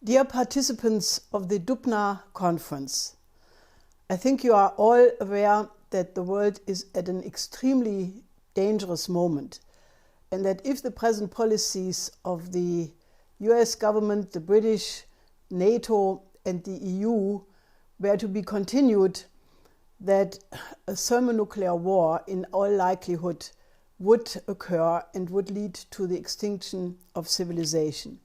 Dear participants of the Dubna conference, I think you are all aware that the world is at an extremely dangerous moment, and that if the present policies of the US government, the British, NATO and the EU were to be continued, that a thermonuclear war in all likelihood would occur and would lead to the extinction of civilization.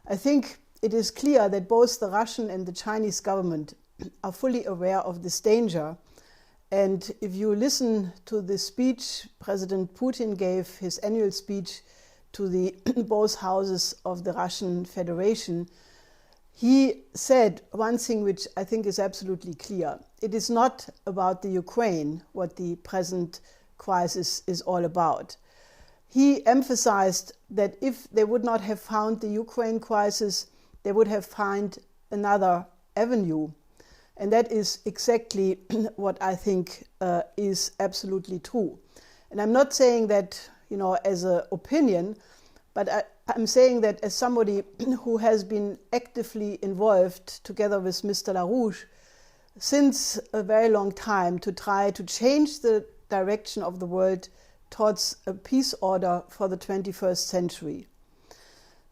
I think it is clear that both the Russian and the Chinese government are fully aware of this danger. And if you listen to the speech President Putin gave, his annual speech to the both houses of the Russian Federation, he said one thing which I think is absolutely clear. It is not about the Ukraine what the present crisis is all about. He emphasized that if they would not have found the Ukraine crisis, they would have found another avenue. And that is exactly what I think is absolutely true. And I'm not saying that, as an opinion, but I'm saying that as somebody who has been actively involved together with Mr. LaRouche since a very long time to try to change the direction of the world towards a peace order for the 21st century.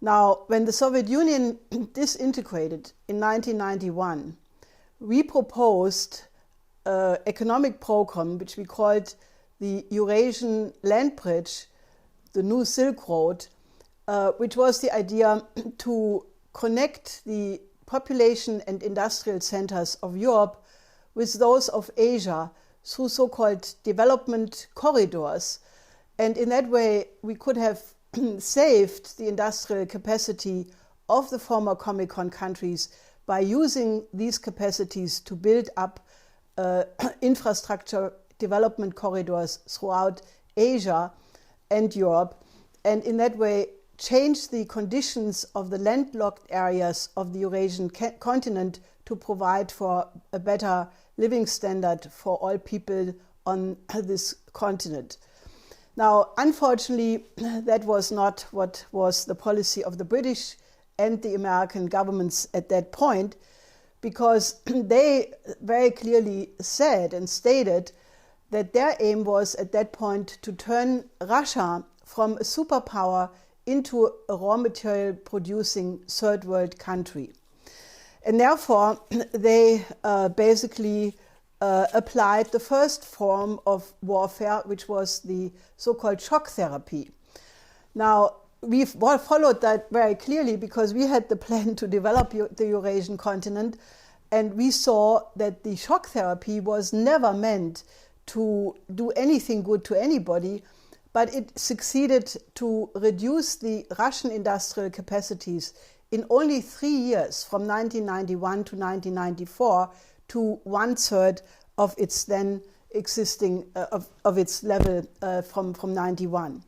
Now, when the Soviet Union disintegrated in 1991, we proposed an economic program which we called the Eurasian Land Bridge, the New Silk Road, which was the idea to connect the population and industrial centers of Europe with those of Asia through so-called development corridors. And in that way, we could have saved the industrial capacity of the former Comecon countries by using these capacities to build up infrastructure development corridors throughout Asia and Europe, and in that way change the conditions of the landlocked areas of the Eurasian continent to provide for a better living standard for all people on this continent. Now, unfortunately, that was not what was the policy of the British and the American governments at that point, because they very clearly said and stated that their aim was at that point to turn Russia from a superpower into a raw material producing third world country. And therefore, they basically applied the first form of warfare, which was the so-called shock therapy. Now, we've followed that very clearly because we had the plan to develop the Eurasian continent, and we saw that the shock therapy was never meant to do anything good to anybody, but it succeeded to reduce the Russian industrial capacities in only 3 years, from 1991 to 1994, to 1/3 of its then existing, of its level from 91.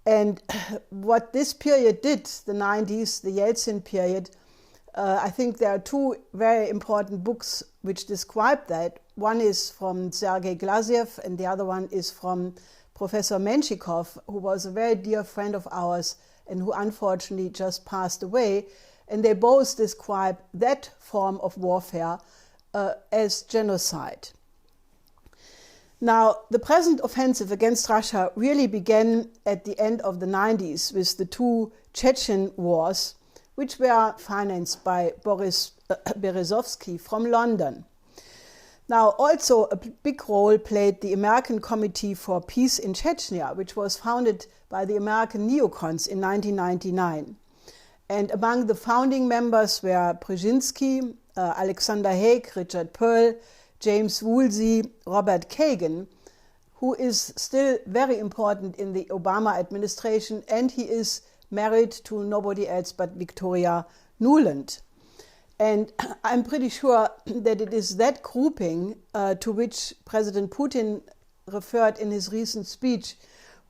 And what this period did, the 90s, the Yeltsin period, I think there are two very important books which describe that. One is from Sergei Glaziev and the other one is from Professor Menshikov, who was a very dear friend of ours and who unfortunately just passed away. And they both describe that form of warfare as genocide. Now, the present offensive against Russia really began at the end of the 90s with the two Chechen wars, which were financed by Boris Berezovsky from London. Now, also a big role played the American Committee for Peace in Chechnya, which was founded by the American neocons in 1999. And among the founding members were Brzezinski, Alexander Haig, Richard Perle, James Woolsey, Robert Kagan, who is still very important in the Obama administration, and he is married to nobody else but Victoria Nuland. And I'm pretty sure that it is that grouping to which President Putin referred in his recent speech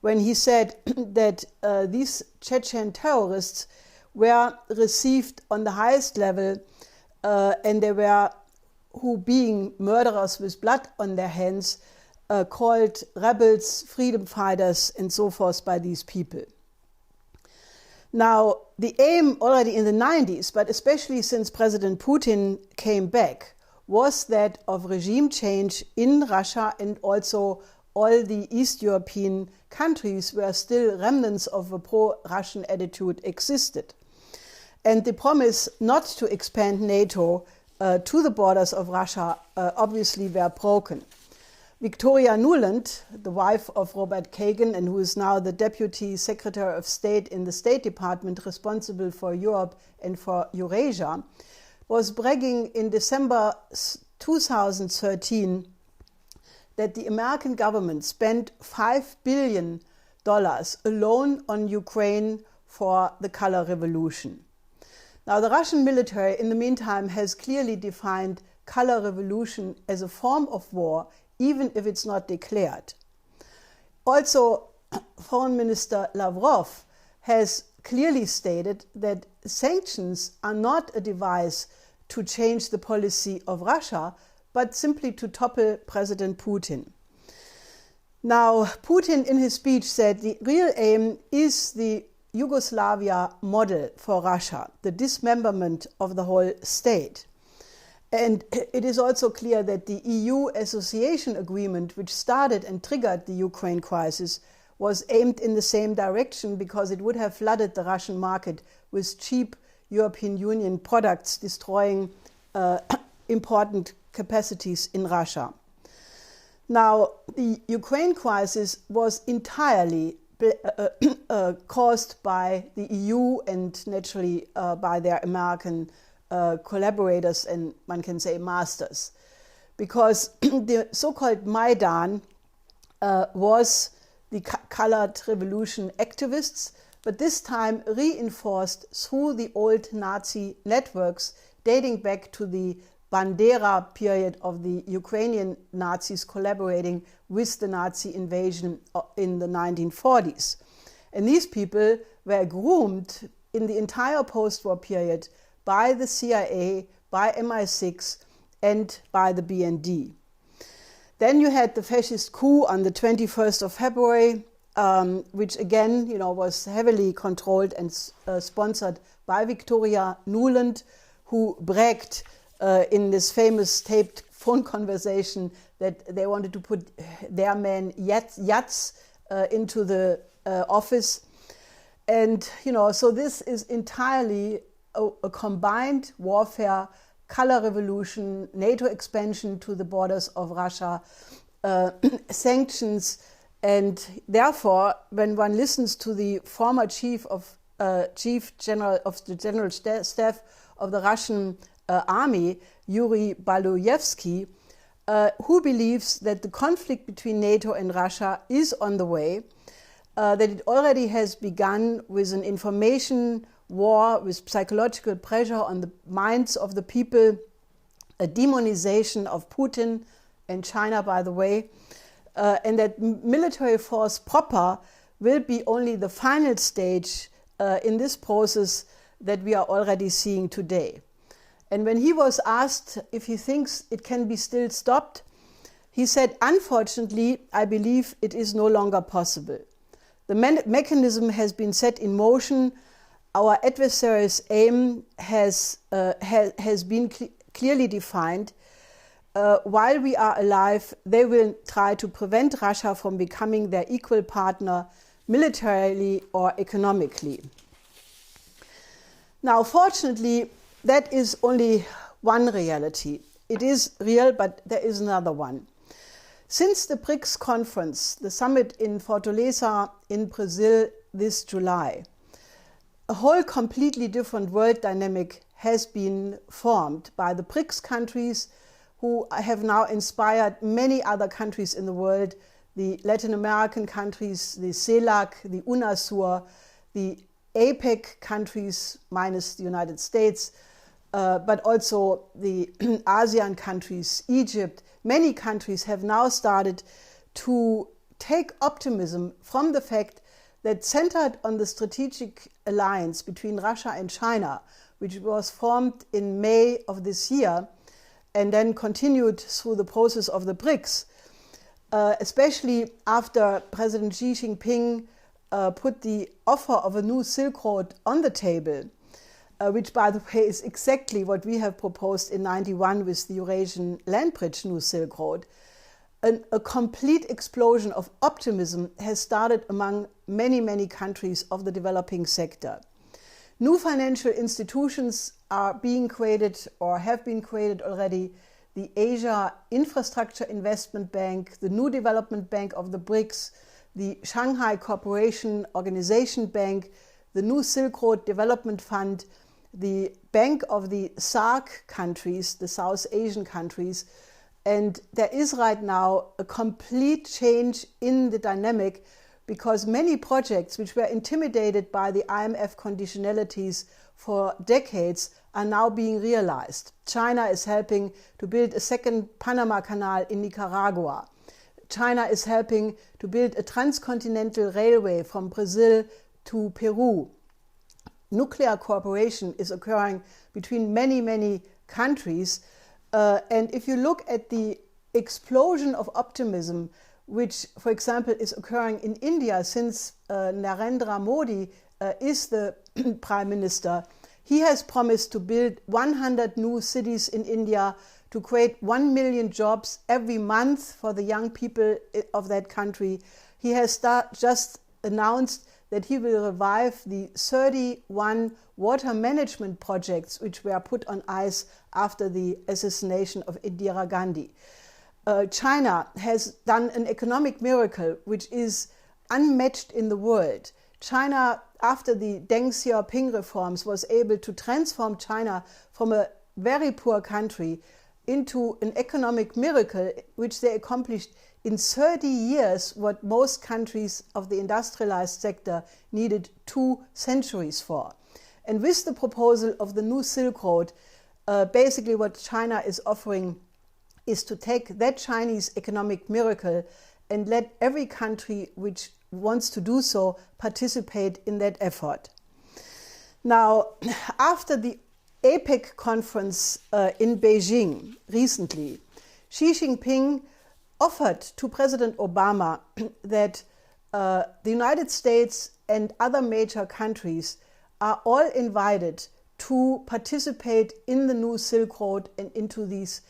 when he said that these Chechen terrorists were received on the highest level and they were, who being murderers with blood on their hands, called rebels, freedom fighters and so forth by these people. Now, the aim already in the 90s, but especially since President Putin came back, was that of regime change in Russia, and also all the East European countries where still remnants of a pro-Russian attitude existed. And the promise not to expand NATO to the borders of Russia obviously were broken. Victoria Nuland, the wife of Robert Kagan, and who is now the Deputy Secretary of State in the State Department responsible for Europe and for Eurasia, was bragging in December 2013 that the American government spent $5 billion alone on Ukraine for the color revolution. Now, the Russian military, in the meantime, has clearly defined color revolution as a form of war, even if it's not declared. Also, Foreign Minister Lavrov has clearly stated that sanctions are not a device to change the policy of Russia, but simply to topple President Putin. Now, Putin in his speech said the real aim is the Yugoslavia model for Russia, the dismemberment of the whole state. And it is also clear that the EU association agreement, which started and triggered the Ukraine crisis, was aimed in the same direction, because it would have flooded the Russian market with cheap European Union products, destroying important capacities in Russia. Now, the Ukraine crisis was entirely caused by the EU and naturally by their American collaborators and, one can say, masters, because the so-called Maidan was the colored revolution activists, but this time reinforced through the old Nazi networks dating back to the Bandera period of the Ukrainian Nazis collaborating with the Nazi invasion in the 1940s. And these people were groomed in the entire post-war period by the CIA, by MI6, and by the BND. Then you had the fascist coup on the 21st of February, which again, was heavily controlled and sponsored by Victoria Nuland, who bragged in this famous taped phone conversation that they wanted to put their man Yats into the office. And, so this is entirely a combined warfare, color revolution, NATO expansion to the borders of Russia, sanctions, and therefore, when one listens to the former chief general of the general staff of the Russian army, Yuri Baluyevsky, who believes that the conflict between NATO and Russia is on the way, that it already has begun with an information war, with psychological pressure on the minds of the people, a demonization of Putin and China, by the way, and that military force proper will be only the final stage in this process that we are already seeing today. And when he was asked if he thinks it can be still stopped, he said, "Unfortunately, I believe it is no longer possible. The mechanism has been set in motion. Our adversary's aim has been clearly defined. While we are alive, they will try to prevent Russia from becoming their equal partner militarily or economically." Now, fortunately, that is only one reality. It is real, but there is another one. Since the BRICS conference, the summit in Fortaleza in Brazil this July, a whole completely different world dynamic has been formed by the BRICS countries, who have now inspired many other countries in the world, the Latin American countries, the CELAC, the UNASUR, the APEC countries minus the United States, but also the ASEAN countries, Egypt. Many countries have now started to take optimism from the fact that, centered on the strategic alliance between Russia and China, which was formed in May of this year and then continued through the process of the BRICS, especially after President Xi Jinping put the offer of a new Silk Road on the table, which, by the way, is exactly what we have proposed in '91 with the Eurasian Land Bridge New Silk Road, a complete explosion of optimism has started among many, many countries of the developing sector. New financial institutions are being created or have been created already. The Asia Infrastructure Investment Bank, the New Development Bank of the BRICS, the Shanghai Cooperation Organization Bank, the New Silk Road Development Fund, the Bank of the SAARC countries, the South Asian countries. And there is right now a complete change in the dynamic, because many projects which were intimidated by the IMF conditionalities for decades are now being realized. China is helping to build a second Panama Canal in Nicaragua. China is helping to build a transcontinental railway from Brazil to Peru. Nuclear cooperation is occurring between many, many countries. And if you look at the explosion of optimism, which, for example, is occurring in India since Narendra Modi is the Prime Minister, he has promised to build 100 new cities in India, to create 1 million jobs every month for the young people of that country. He has just announced that he will revive the 31 water management projects which were put on ice after the assassination of Indira Gandhi. China has done an economic miracle which is unmatched in the world. China, after the Deng Xiaoping reforms, was able to transform China from a very poor country into an economic miracle, which they accomplished in 30 years, what most countries of the industrialized sector needed 2 centuries for. And with the proposal of the new Silk Road, basically what China is offering is to take that Chinese economic miracle and let every country which wants to do so participate in that effort. Now, after the APEC conference in Beijing recently, Xi Jinping offered to President Obama that the United States and other major countries are all invited to participate in the new Silk Road and into these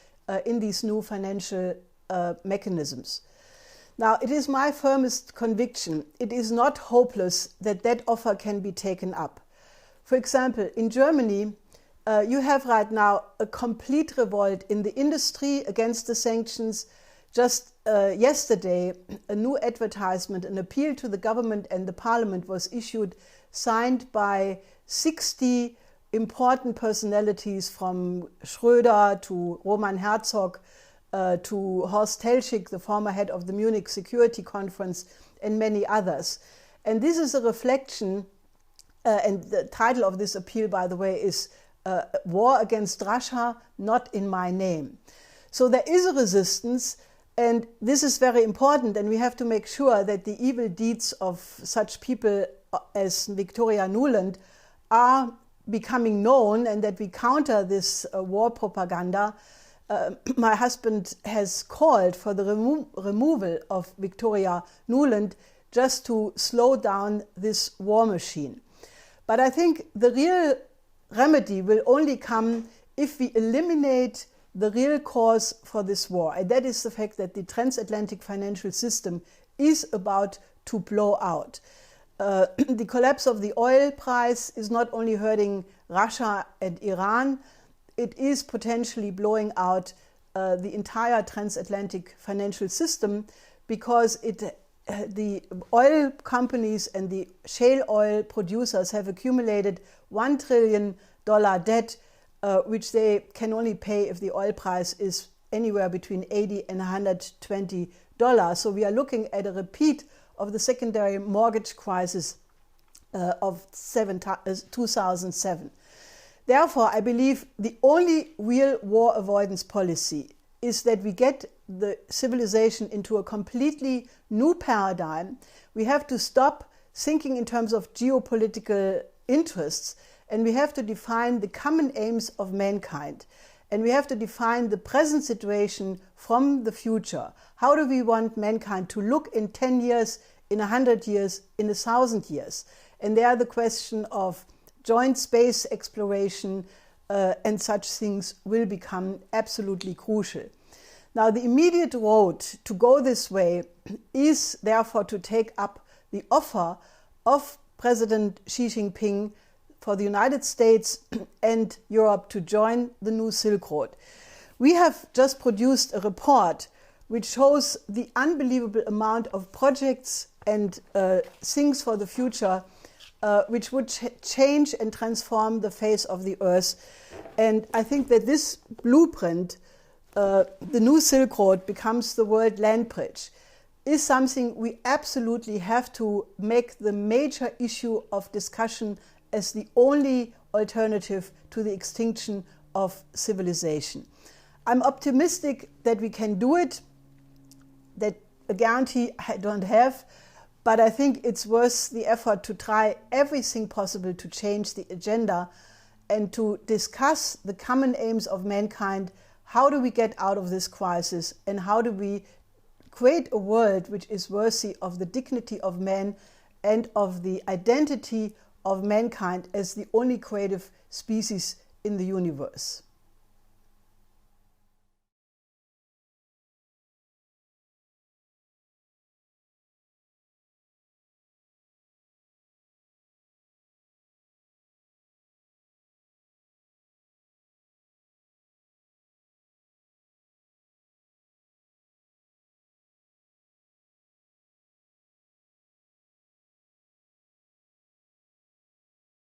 in these new financial mechanisms. Now, it is my firmest conviction, it is not hopeless that that offer can be taken up. For example, in Germany, you have right now a complete revolt in the industry against the sanctions. Just yesterday, a new advertisement, an appeal to the government and the parliament was issued, signed by 60 important personalities from Schröder to Roman Herzog to Horst Telschik, the former head of the Munich Security Conference, and many others. And this is a reflection, and the title of this appeal, by the way, is War Against Russia, Not in My Name. So there is a resistance, and this is very important, and we have to make sure that the evil deeds of such people as Victoria Nuland are becoming known and that we counter this war propaganda. My husband has called for the removal of Victoria Nuland just to slow down this war machine. But I think the real remedy will only come if we eliminate the real cause for this war, and that is the fact that the transatlantic financial system is about to blow out. The collapse of the oil price is not only hurting Russia and Iran, it is potentially blowing out the entire transatlantic financial system, because the oil companies and the shale oil producers have accumulated $1 trillion debt, which they can only pay if the oil price is anywhere between $80 and $120. So we are looking at a repeat of the secondary mortgage crisis of 2007. Therefore, I believe the only real war avoidance policy is that we get the civilization into a completely new paradigm. We have to stop thinking in terms of geopolitical interests, and we have to define the common aims of mankind. And we have to define the present situation from the future. How do we want mankind to look in 10 years, in 100 years, in 1,000 years. And there the question of joint space exploration and such things will become absolutely crucial. Now, the immediate road to go this way is therefore to take up the offer of President Xi Jinping for the United States and Europe to join the new Silk Road. We have just produced a report which shows the unbelievable amount of projects and things for the future which would change and transform the face of the earth. And I think that this blueprint, the new Silk Road becomes the world land bridge, is something we absolutely have to make the major issue of discussion as the only alternative to the extinction of civilization. I'm optimistic that we can do it. That a guarantee I don't have, but I think it's worth the effort to try everything possible to change the agenda and to discuss the common aims of mankind. How do we get out of this crisis, and how do we create a world which is worthy of the dignity of man and of the identity of mankind as the only creative species in the universe?